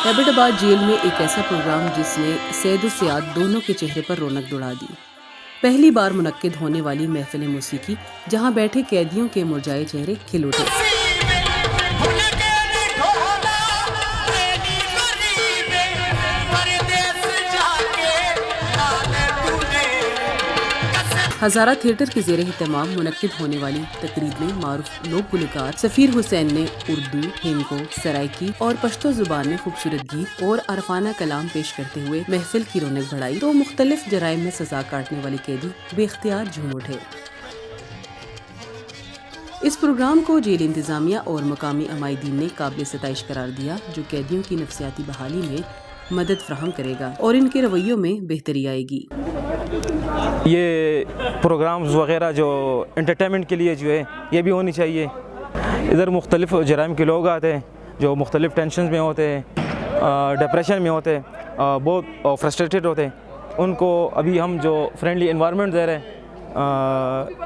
Abbottabad jail में एक ऐसा प्रोग्राम जिसने सैद सियाद दोनों के चेहरे पर रौनक दुड़ा दी। पहली बार मुनक्किद होने वाली महफिल मौसीकी, जहां बैठे कैदियों के मुरझाए चेहरे खिल उठे। हजारा थिएटर के ज़ेरे एहतमाम मुनक्किद होने वाली तकरीब में मारूफ लोक गुलकार सफ़ीर हुसैन ने उर्दू, हिंदी, सराइकी और पश्तो जुबान में खूबसूरत गीत और अरफाना कलाम पेश करते हुए महफिल की रौनक बढ़ाई, तो मुख्तलिफ जराइम में सजा काटने वाले कैदी बेख्तियार झूम उठे। इस प्रोग्राम को जेल इंतजामिया और मुकामी अमायदीन ने काबिल सताइश करार दिया, जो कैदियों की नफ्सियाती बहाली में मदद फराहम करेगा और इनके रवैयों में बेहतरी आएगी। ये प्रोग्राम्स वगैरह जो एंटरटेनमेंट के लिए जो है ये भी होनी चाहिए। इधर मुख्तलिफ़ जराइम के लोग आते हैं जो मुख्तलिफ़ टेंशन में होते हैं, डिप्रेशन में होते हैं, बहुत फ्रस्ट्रेटेड होते हैं। उनको अभी हम जो फ्रेंडली इन्वायरमेंट दे रहे हैं,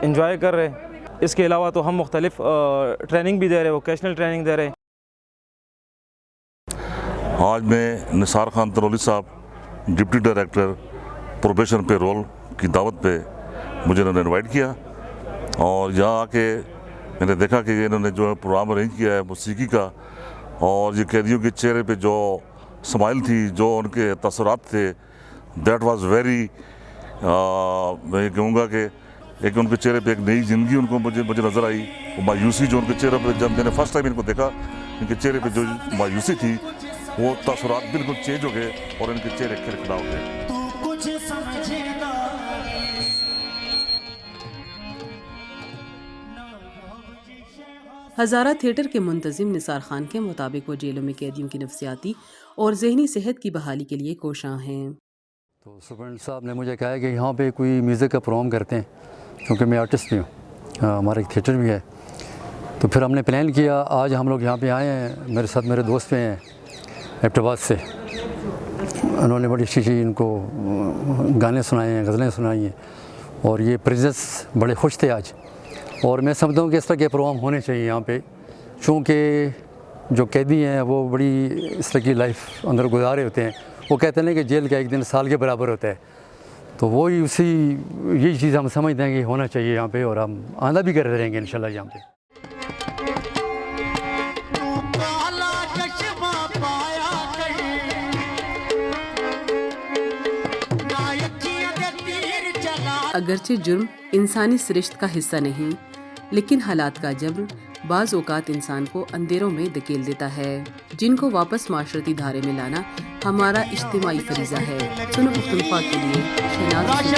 इंजॉय कर रहे हैं। इसके अलावा तो हम मुख्तलिफ़ ट्रेनिंग भी दे रहे हैं, वोकेशनल ट्रेनिंग दे रहे हैं। आज मैं निसार खान तनोली साहब, डिप्टी डायरेक्टर प्रोबेशन पे रोल की दावत पे मुझे इन्होंने इनवाइट किया और यहाँ आके मैंने देखा कि इन्होंने जो प्रोग्राम अरेंज किया है मौसीकी का, और ये कैदियों के चेहरे पे जो स्माइल थी, जो उनके तसरात थे, दैट वाज वेरी, मैं ये कहूँगा कि एक उनके चेहरे पे एक नई ज़िंदगी उनको मुझे नज़र आई। वो मायूसी जो उनके चेहरे पे, जब मैंने फर्स्ट टाइम इनको देखा, इनके चेहरे पे जो मायूसी थी वो तसरात बिल्कुल चेंज हो गए और इनके चेहरे खिलखिला हो गए। हजारा थिएटर के मुंतजिम निसार खान के मुताबिक वो जेलों में कैदियों की नफ्सियाती और जहनी सेहत की बहाली के लिए कोशां हैं। तो सुपरडेंट साहब ने मुझे कहा कि यहाँ पे कोई म्यूज़िक का प्रोग्राम करते हैं, क्योंकि मैं आर्टिस्ट भी हूँ, हमारा एक थिएटर भी है। तो फिर हमने प्लान किया, आज हम लोग यहाँ पे आए हैं, मेरे साथ मेरे दोस्त भी हैं एबटाबाद से। उन्होंने बड़ी अच्छी इनको गाने सुनाए हैं, गज़लें सुनाई हैं, और ये प्रिजनर्स बड़े खुश थे आज। और मैं समझता हूँ कि इस तरह के प्रोग्राम होने चाहिए यहाँ पे, चूँकि जो कैदी हैं वो बड़ी इस तरह की लाइफ अंदर गुजारे होते हैं। वो कहते हैं कि जेल का एक दिन साल के बराबर होता है, तो वही यही चीज़ हम समझते हैं कि होना चाहिए यहाँ पे, और हम आंदा भी करते रहेंगे इंशाल्लाह यहाँ पे। अगरचे जुर्म इंसानी सृष्ट का हिस्सा नहीं, लेकिन हालात का जबर बाज़ औक़ात इंसान को अंधेरों में धकेल देता है, जिनको वापस माशरती धारे में लाना हमारा इज्तिमाई फरीज़ा है। सुनो पुख्तनख्वा के लिए शहनाज।